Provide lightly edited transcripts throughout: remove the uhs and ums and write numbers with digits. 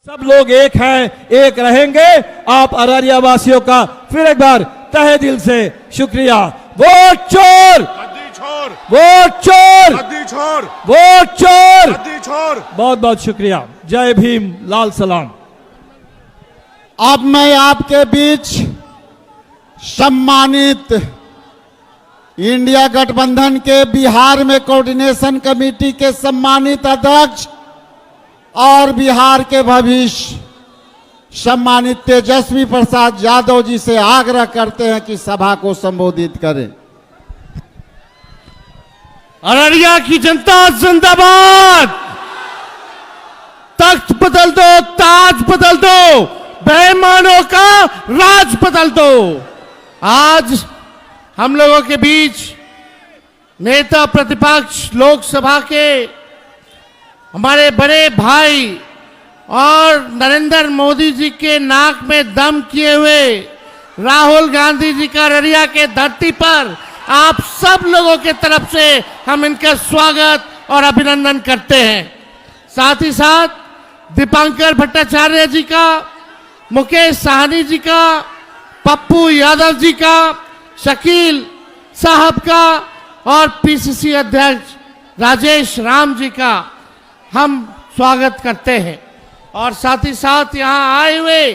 सब लोग एक हैं, एक रहेंगे। आप अररिया वासियों का फिर एक बार तहे दिल से शुक्रिया। वोट चोर, वोट चोर, वोट चोर। बहुत बहुत शुक्रिया। जय भीम, लाल सलाम। अब मैं आपके बीच सम्मानित इंडिया गठबंधन के बिहार में कोऑर्डिनेशन कमेटी के सम्मानित अध्यक्ष और बिहार के भविष्य सम्मानित तेजस्वी प्रसाद यादव जी से आग्रह करते हैं कि सभा को संबोधित करें। अररिया की जनता जिंदाबाद। तख्त बदल दो, ताज बदल दो, बेईमानों का राज बदल दो। आज हम लोगों के बीच नेता प्रतिपक्ष लोकसभा के हमारे बड़े भाई और नरेंद्र मोदी जी के नाक में दम किए हुए राहुल गांधी जी का अररिया के धरती पर आप सब लोगों के तरफ से हम इनका स्वागत और अभिनंदन करते हैं। साथ ही साथ दीपांकर भट्टाचार्य जी का, मुकेश साहनी जी का, पप्पू यादव जी का, शकील साहब का और पीसीसी अध्यक्ष राजेश राम जी का हम स्वागत करते हैं। और साथ ही साथ यहाँ आए हुए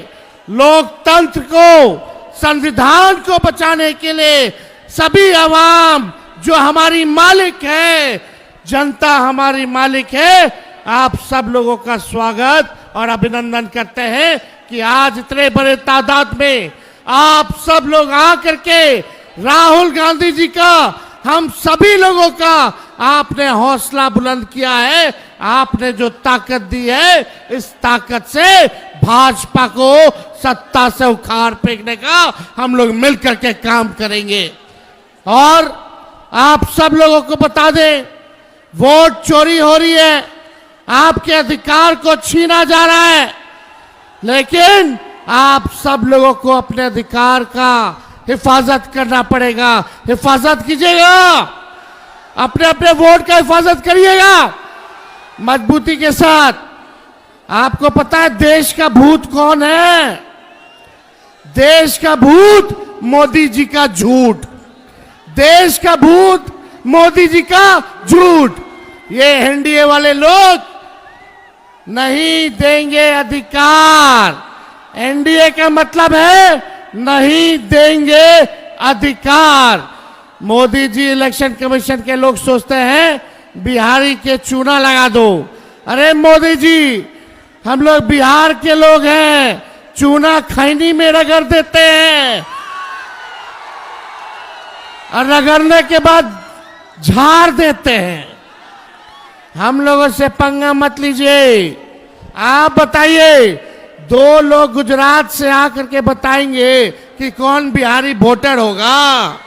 लोकतंत्र को, संविधान को बचाने के लिए सभी आवाम जो हमारी मालिक है, जनता हमारी मालिक है, आप सब लोगों का स्वागत और अभिनंदन करते हैं कि आज इतने बड़े तादाद में आप सब लोग आकर के राहुल गांधी जी का, हम सभी लोगों का आपने हौसला बुलंद किया है। आपने जो ताकत दी है, इस ताकत से भाजपा को सत्ता से उखाड़ फेंकने का हम लोग मिलकर के काम करेंगे। और आप सब लोगों को बता दें, वोट चोरी हो रही है, आपके अधिकार को छीना जा रहा है, लेकिन आप सब लोगों को अपने अधिकार का हिफाजत करना पड़ेगा। हिफाजत कीजिएगा, अपने अपने वोट का हिफाजत करिएगा मजबूती के साथ। आपको पता है देश का भूत कौन है? देश का भूत मोदी जी का झूठ। देश का भूत मोदी जी का झूठ। ये एनडीए वाले लोग नहीं देंगे अधिकार। एनडीए का मतलब है नहीं देंगे अधिकार। मोदी जी इलेक्शन कमीशन के लोग सोचते हैं बिहारी के चूना लगा दो। अरे मोदी जी, हम लोग बिहार के लोग हैं, चूना खैनी में रगड़ देते हैं और रगड़ने के बाद झाड़ देते हैं। हम लोगों से पंगा मत लीजिए। आप बताइए, दो लोग गुजरात से आकर के बताएंगे कि कौन बिहारी वोटर होगा।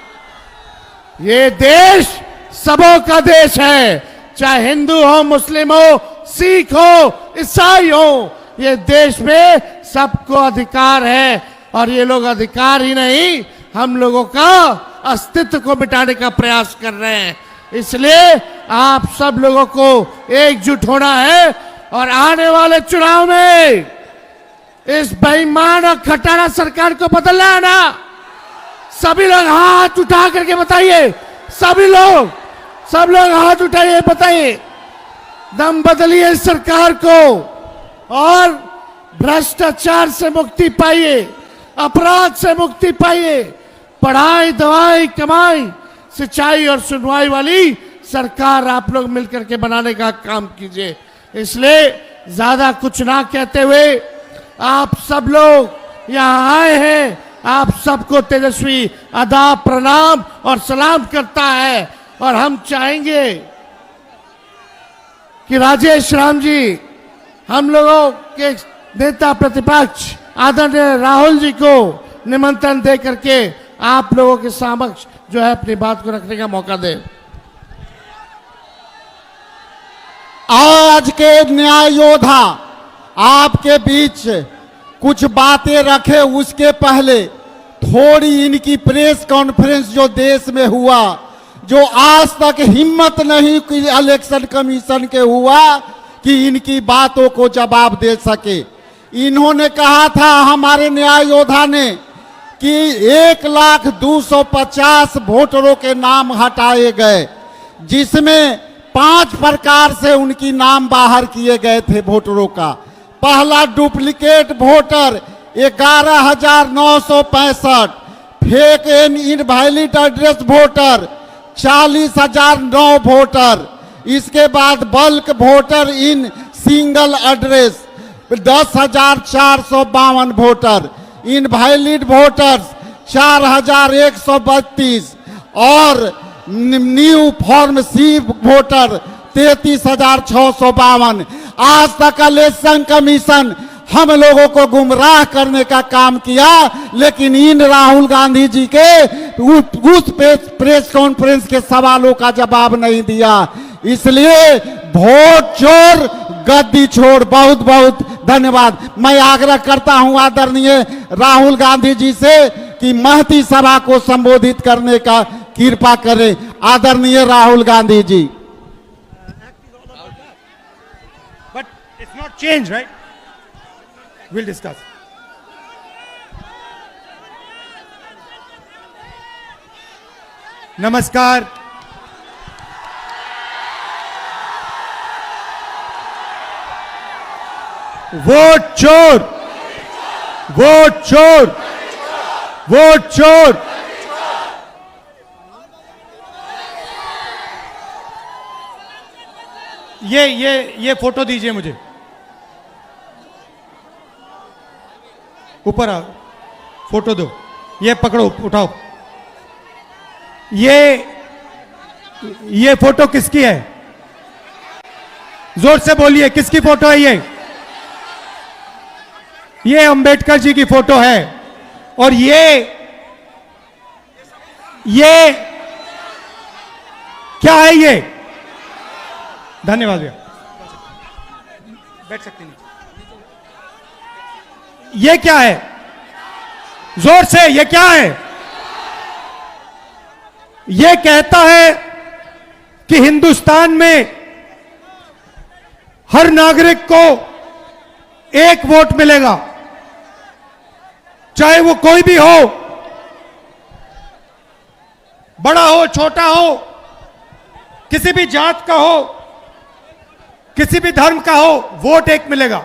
ये देश सबों का देश है, चाहे हिंदू हो, मुस्लिम हो, सिख हो, ईसाई हो। ये देश में सबको अधिकार है और ये लोग अधिकार ही नहीं, हम लोगों का अस्तित्व को मिटाने का प्रयास कर रहे हैं। इसलिए आप सब लोगों को एकजुट होना है और आने वाले चुनाव में इस बेईमान और खटारा सरकार को बदलना है ना। सभी लोग हाथ उठा करके बताइए, सभी लोग, सब लोग हाथ उठाइए, बताइए, दम बदलिए इस सरकार को और भ्रष्टाचार से मुक्ति पाइए, अपराध से मुक्ति पाइए। पढ़ाई, दवाई, कमाई, सिंचाई और सुनवाई वाली सरकार आप लोग मिलकर के बनाने का काम कीजिए। इसलिए ज्यादा कुछ ना कहते हुए आप सब लोग यहाँ आए हैं, आप सबको तेजस्वी आदाब, प्रणाम और सलाम करता है। और हम चाहेंगे कि राजेश राम जी, हम लोगों के नेता प्रतिपक्ष आदरणीय राहुल जी को निमंत्रण दे करके आप लोगों के समक्ष जो है अपनी बात को रखने का मौका दें। आज के न्याय योद्धा आपके बीच कुछ बातें रखे, उसके पहले थोड़ी इनकी प्रेस कॉन्फ्रेंस जो देश में हुआ, जो आज तक हिम्मत नहीं की इलेक्शन कमीशन के हुआ कि इनकी बातों को जवाब दे सके। इन्होंने कहा था हमारे न्याय योद्धा ने कि 1,250,000 वोटरों के नाम हटाए गए, जिसमें 5 प्रकार से उनकी नाम बाहर किए गए थे वोटरों का। पहला duplicate voter 11,965, fake and invalid address voter 40,009 voter, इसके बाद bulk voter in single address 10,452 voter, invalid voters 4,132 और न्यू फॉर्म सी वोटर 33,652। आज तक इलेक्शन कमीशन हम लोगों को गुमराह करने का काम किया, लेकिन इन राहुल गांधी जी के उस प्रेस कॉन्फ्रेंस के सवालों का जवाब नहीं दिया। इसलिए वोट चोर गद्दी छोड़। बहुत बहुत धन्यवाद। मैं आग्रह करता हूं आदरणीय राहुल गांधी जी से कि महती सभा को संबोधित करने का कृपा करें। आदरणीय Rahul Gandhi ji. But it's not changed, right? We'll discuss. नमस्कार। वोट चोर, वोट चोर, वोट चोर। ये फोटो दीजिए मुझे। ऊपर आओ, फोटो दो। ये पकड़ो, उठाओ। ये फोटो किसकी है? जोर से बोलिए, किसकी फोटो है ये? अंबेडकर जी की फोटो है। और ये क्या है ये? धन्यवाद भैया, बैठ सकते नहीं। ये क्या है? जोर से, ये क्या है? ये कहता है कि हिंदुस्तान में हर नागरिक को एक वोट मिलेगा, चाहे वो कोई भी हो, बड़ा हो छोटा हो, किसी भी जात का हो, किसी भी धर्म का हो, वोट एक मिलेगा।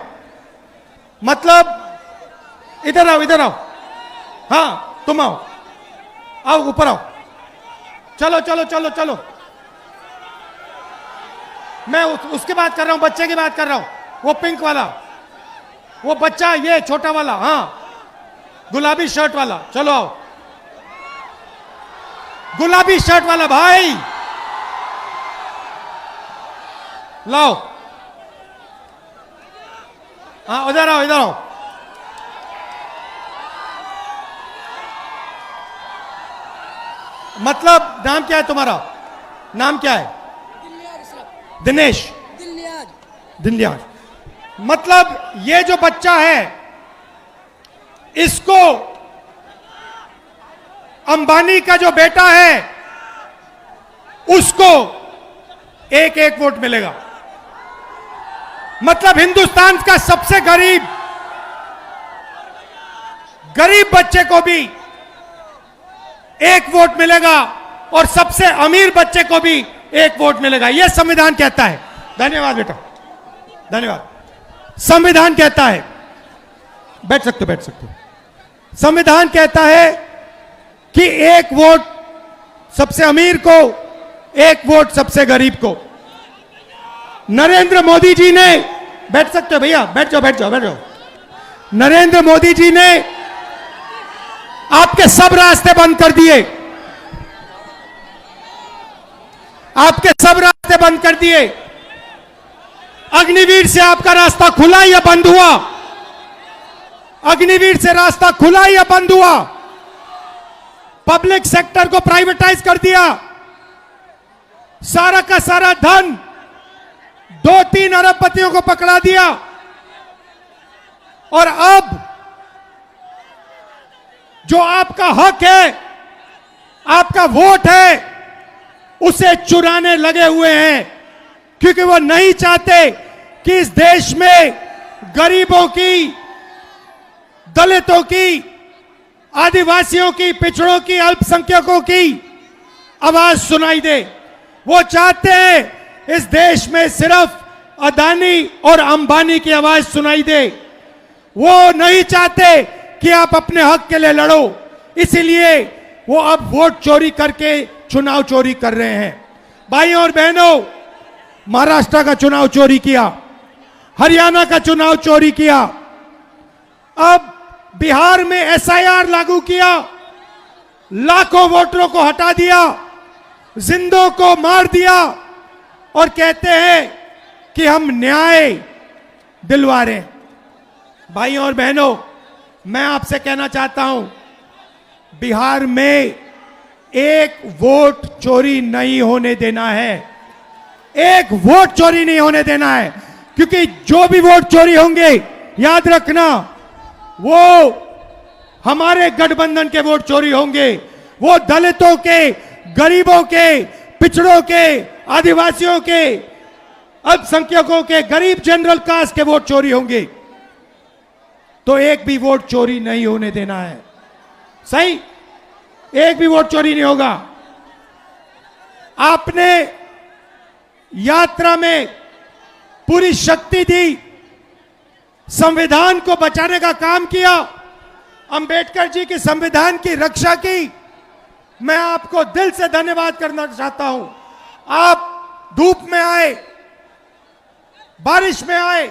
मतलब इधर आओ, इधर आओ। हाँ, तुम आओ, आओ ऊपर आओ। चलो चलो चलो चलो। मैं उसकी बात कर रहा हूं, बच्चे की बात कर रहा हूं। वो पिंक वाला, वो बच्चा, ये छोटा वाला, हाँ गुलाबी शर्ट वाला। चलो आओ, गुलाबी शर्ट वाला भाई लाओ। हाँ उधर आओ, इधर आओ। मतलब नाम क्या है तुम्हारा? नाम क्या है? दिनेश। दिनलियाज। मतलब ये जो बच्चा है, इसको अंबानी का जो बेटा है, उसको एक एक वोट मिलेगा। मतलब हिंदुस्तान का सबसे गरीब बच्चे को भी एक वोट मिलेगा और सबसे अमीर बच्चे को भी एक वोट मिलेगा। यह संविधान कहता है। धन्यवाद बेटा, धन्यवाद। संविधान कहता है, बैठ सकते हो, बैठ सकते हो। संविधान कहता है कि एक वोट सबसे अमीर को, एक वोट सबसे गरीब को। नरेंद्र मोदी जी ने, बैठ सकते हो भैया, बैठ जाओ, बैठ जाओ, बैठ जाओ। नरेंद्र मोदी जी ने आपके सब रास्ते बंद कर दिए, आपके सब रास्ते बंद कर दिए। अग्निवीर से आपका रास्ता खुला या बंद हुआ? अग्निवीर से रास्ता खुला या बंद हुआ? पब्लिक सेक्टर को प्राइवेटाइज कर दिया। सारा का सारा धन 2-3 अरबपतियों को पकड़ा दिया। और अब जो आपका हक है, आपका वोट है, उसे चुराने लगे हुए हैं, क्योंकि वो नहीं चाहते कि इस देश में गरीबों की दलितों की, आदिवासियों की, पिछड़ों की, अल्पसंख्यकों की आवाज सुनाई दे। वो चाहते हैं इस देश में सिर्फ अदानी और अंबानी की आवाज सुनाई दे। वो नहीं चाहते कि आप अपने हक के लिए लड़ो, इसीलिए वो अब वोट चोरी करके चुनाव चोरी कर रहे हैं। भाइयों और बहनों, महाराष्ट्र का चुनाव चोरी किया, हरियाणा का चुनाव चोरी किया, अब बिहार में एसआईआर लागू किया, लाखों वोटरों को हटा दिया, जिंदों को मार दिया और कहते हैं कि हम न्याय दिलवा रहे हैं। भाइयों और बहनों, मैं आपसे कहना चाहता हूं, बिहार में एक वोट चोरी नहीं होने देना है। एक वोट चोरी नहीं होने देना है, क्योंकि जो भी वोट चोरी होंगे, याद रखना, वो हमारे गठबंधन के वोट चोरी होंगे। वो दलितों के, गरीबों के, पिछड़ों के, आदिवासियों के, अल्पसंख्यकों के, गरीब जनरल कास्ट के वोट चोरी होंगे। तो एक भी वोट चोरी नहीं होने देना है। सही, एक भी वोट चोरी नहीं होगा। आपने यात्रा में पूरी शक्ति दी, संविधान को बचाने का काम किया, अंबेडकर जी के संविधान की रक्षा की। मैं आपको दिल से धन्यवाद करना चाहता हूं। आप धूप में आए, बारिश में आए,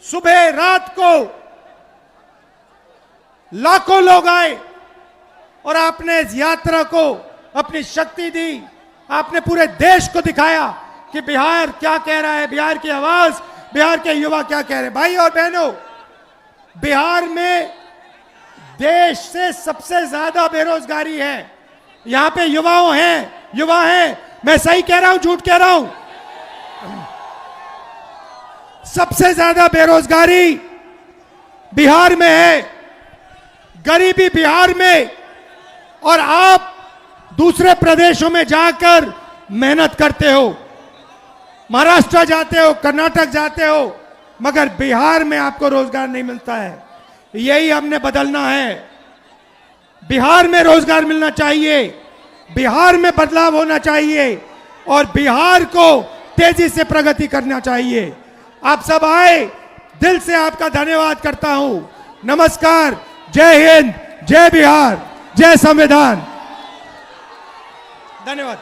सुबह रात को लाखों लोग आए और आपने इस यात्रा को अपनी शक्ति दी। आपने पूरे देश को दिखाया कि बिहार क्या कह रहा है, बिहार की आवाज, बिहार के युवा क्या कह रहे हैं। भाई और बहनों, बिहार में देश से सबसे ज्यादा बेरोजगारी है। यहां पे युवा हैं। मैं सही कह रहा हूं, झूठ कह रहा हूं? सबसे ज्यादा बेरोजगारी बिहार में है, गरीबी बिहार में। और आप दूसरे प्रदेशों में जाकर मेहनत करते हो, महाराष्ट्र जाते हो, कर्नाटक जाते हो, मगर बिहार में आपको रोजगार नहीं मिलता है। यही हमने बदलना है। बिहार में रोजगार मिलना चाहिए, बिहार में बदलाव होना चाहिए और बिहार को तेजी से प्रगति करना चाहिए। आप सब आए, दिल से आपका धन्यवाद करता हूं। नमस्कार, जय हिंद, जय बिहार, जय संविधान। धन्यवाद।